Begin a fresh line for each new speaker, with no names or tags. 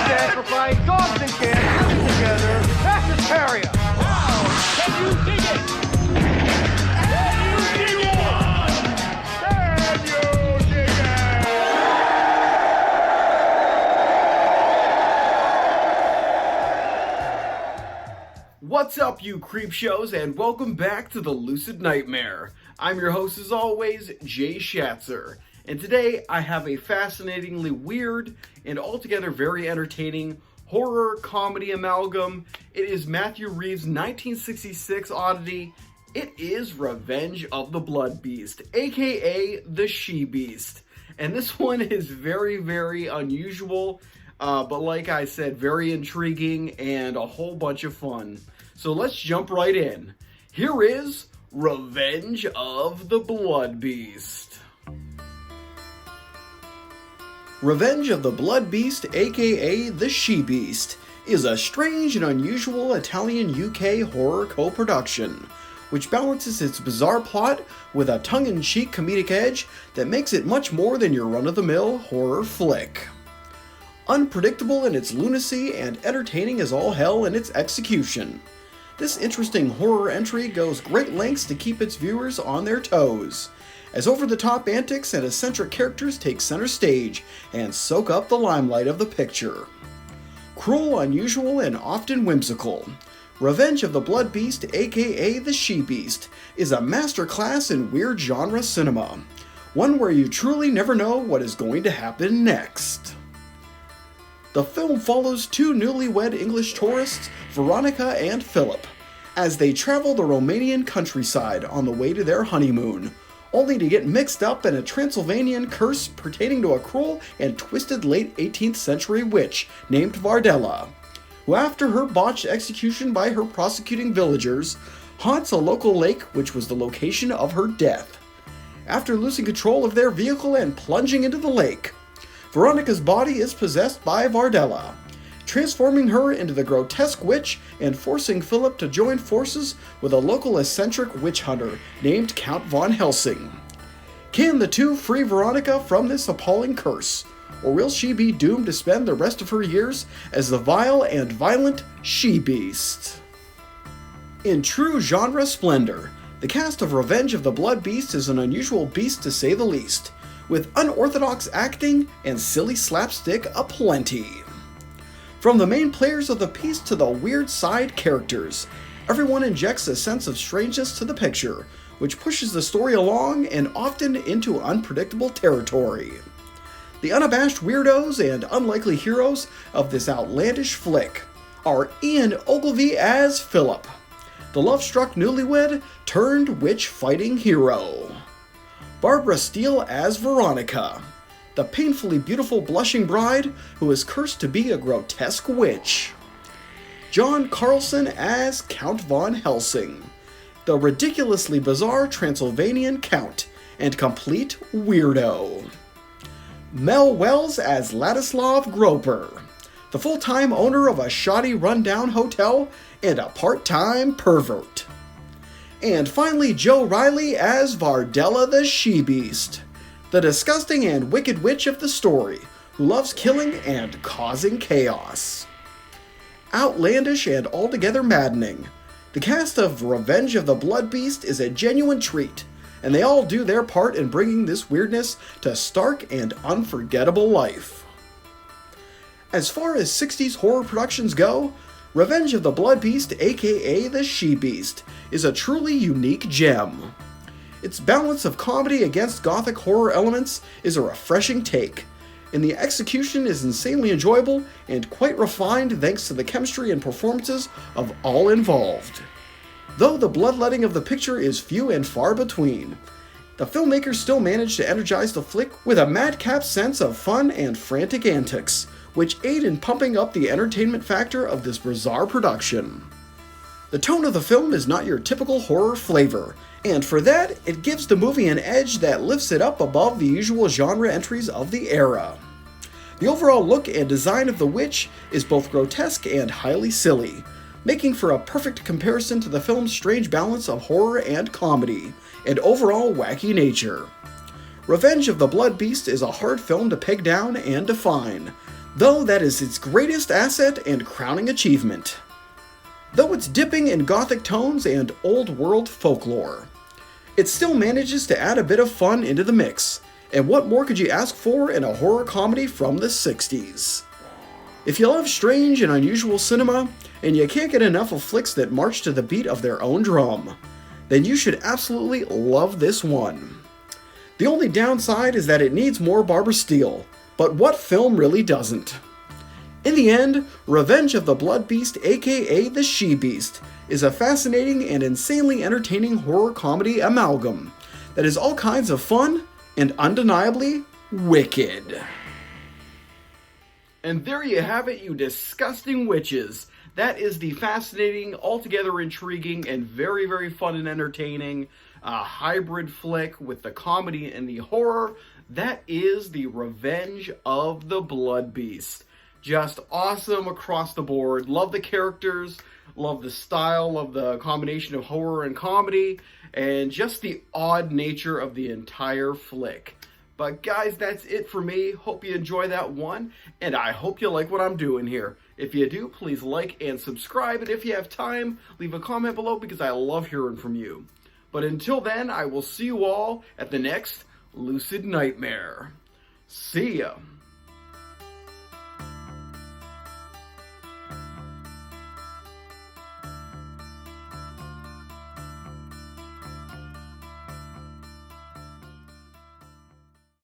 Sacrifice, dogs and cats living together. That's hysteria. Wow! Can you dig it? Can you dig it? Can you dig it?
What's up, you creep shows, and welcome back to the Lucid Nightmare. I'm your host, as always, Jay Schatzer. And today I have a fascinatingly weird and altogether very entertaining horror comedy amalgam. It is Matthew Reeves' 1966 oddity. It is Revenge of the Blood Beast, aka the She-Beast. And this one is very, very unusual, but like I said, very intriguing and a whole bunch of fun. So let's jump right in. Here is Revenge of the Blood Beast. Revenge of the Blood Beast, aka the She-Beast, is a strange and unusual Italian-UK horror co-production, which balances its bizarre plot with a tongue-in-cheek comedic edge that makes it much more than your run-of-the-mill horror flick. Unpredictable in its lunacy and entertaining as all hell in its execution, this interesting horror entry goes great lengths to keep its viewers on their toes, as over-the-top antics and eccentric characters take center stage and soak up the limelight of the picture. Cruel, unusual, and often whimsical, Revenge of the Blood Beast, aka the She-Beast, is a masterclass in weird genre cinema, one where you truly never know what is going to happen next. The film follows two newlywed English tourists, Veronica and Philip, as they travel the Romanian countryside on the way to their honeymoon, only to get mixed up in a Transylvanian curse pertaining to a cruel and twisted late 18th century witch named Vardella, who after her botched execution by her prosecuting villagers, haunts a local lake which was the location of her death. After losing control of their vehicle and plunging into the lake, Veronica's body is possessed by Vardella, transforming her into the grotesque witch and forcing Philip to join forces with a local eccentric witch hunter named Count von Helsing. Can the two free Veronica from this appalling curse, or will she be doomed to spend the rest of her years as the vile and violent She-Beast? In true genre splendor, the cast of Revenge of the Blood Beast is an unusual beast to say the least, with unorthodox acting and silly slapstick aplenty. From the main players of the piece to the weird side characters, everyone injects a sense of strangeness to the picture, which pushes the story along and often into unpredictable territory. The unabashed weirdos and unlikely heroes of this outlandish flick are Ian Ogilvy as Philip, the love-struck newlywed turned witch-fighting hero; Barbara Steele as Veronica, the painfully beautiful blushing bride who is cursed to be a grotesque witch; John Carlson as Count von Helsing, the ridiculously bizarre Transylvanian count and complete weirdo; Mel Wells as Ladislav Groper, the full-time owner of a shoddy rundown hotel and a part-time pervert; and finally Joe Riley as Vardella the She-Beast, the disgusting and wicked witch of the story, who loves killing and causing chaos. Outlandish and altogether maddening, the cast of Revenge of the Blood Beast is a genuine treat, and they all do their part in bringing this weirdness to stark and unforgettable life. As far as 60s horror productions go, Revenge of the Blood Beast, aka the She-Beast, is a truly unique gem. Its balance of comedy against gothic horror elements is a refreshing take, and the execution is insanely enjoyable and quite refined thanks to the chemistry and performances of all involved. Though the bloodletting of the picture is few and far between, the filmmakers still manage to energize the flick with a madcap sense of fun and frantic antics, which aid in pumping up the entertainment factor of this bizarre production. The tone of the film is not your typical horror flavor, and for that, it gives the movie an edge that lifts it up above the usual genre entries of the era. The overall look and design of The Witch is both grotesque and highly silly, making for a perfect comparison to the film's strange balance of horror and comedy, and overall wacky nature. Revenge of the Blood Beast is a hard film to peg down and define, though that is its greatest asset and crowning achievement. Though it's dipping in gothic tones and old-world folklore, it still manages to add a bit of fun into the mix, and what more could you ask for in a horror comedy from the 60s? If you love strange and unusual cinema, and you can't get enough of flicks that march to the beat of their own drum, then you should absolutely love this one. The only downside is that it needs more Barbara Steele, but what film really doesn't? In the end, Revenge of the Blood Beast, aka the She-Beast, is a fascinating and insanely entertaining horror comedy amalgam that is all kinds of fun and undeniably wicked. And there you have it, you disgusting witches. That is the fascinating, altogether intriguing, and very, very fun and entertaining hybrid flick with the comedy and the horror. That is the Revenge of the Blood Beast. Just awesome across the board. Love the characters, love the style, love the combination of horror and comedy, and just the odd nature of the entire flick. But guys, that's it for me. Hope you enjoy that one, and I hope you like what I'm doing here. If you do, please like and subscribe, and if you have time, leave a comment below because I love hearing from you. But until then, I will see you all at the next Lucid Nightmare. See ya.